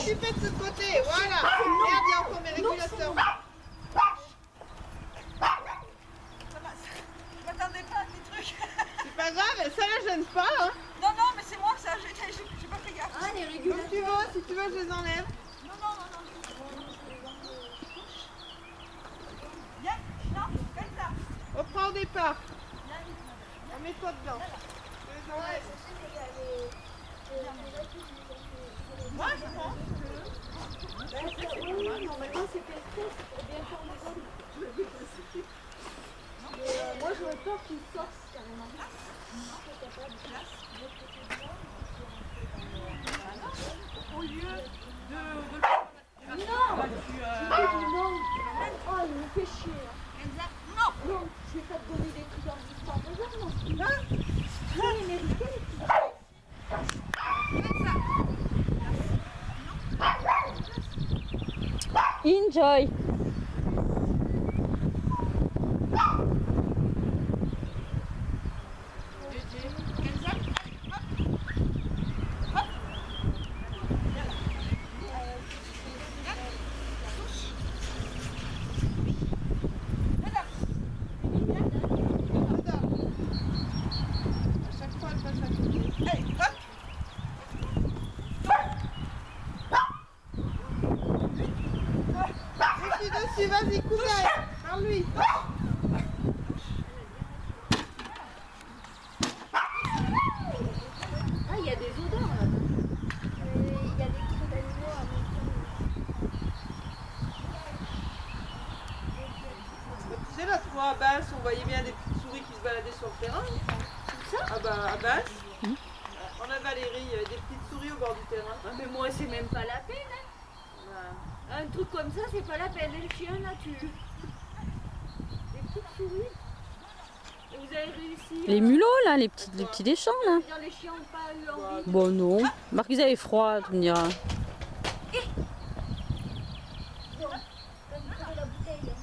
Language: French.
t'occuper de ce côté, voilà. Merde, il y a encore mes régulateurs. Je m'attendais pas à des trucs. C'est pas grave, ça la gêne pas. Hein. Non, non, mais c'est moi, ça, j'ai pas fait gaffe. Ah, les Comme régulateurs. tu veux, si tu veux, je les enlève. Non, non, non, non. Viens, non, comme ça. Reprends au départ. Mets-toi dedans. Je les enlève. Moi, je pense Normalement, c'est pesté, c'est bien pour les autres. Moi, j'aurais peur qu'ils sortent carrément. Au lieu de Non, non. Oh, il me fait chier. Non. Non, je vais pas te donner des trucs en distance. Regarde, non. Non, il méritait les petits. Enjoy. à chaque fois, elle passe à côté. Allez, hop. Dessus, vas-y, cousin. Par lui. Ah, il y a des odeurs là. Il y a des trucs d'animaux à Tu sais, l'autre fois à Basse, on voyait bien des petites souris qui se baladaient sur le terrain. ça. Ah bah, à Basse, en a Valérie, il y avait des petites souris au bord du terrain. Ah, mais moi, c'est même pas la peine. Hein. Bah, Un truc comme ça, c'est pas la peine. Les chiens là, tu. Des petites souris. Et vous avez réussi. Les mulots là, les petits des champs là. Dire, les chiens n'ont pas eu envie. Bon non. Marc, ils avaient froid, tu me diras. Comme la bouteille.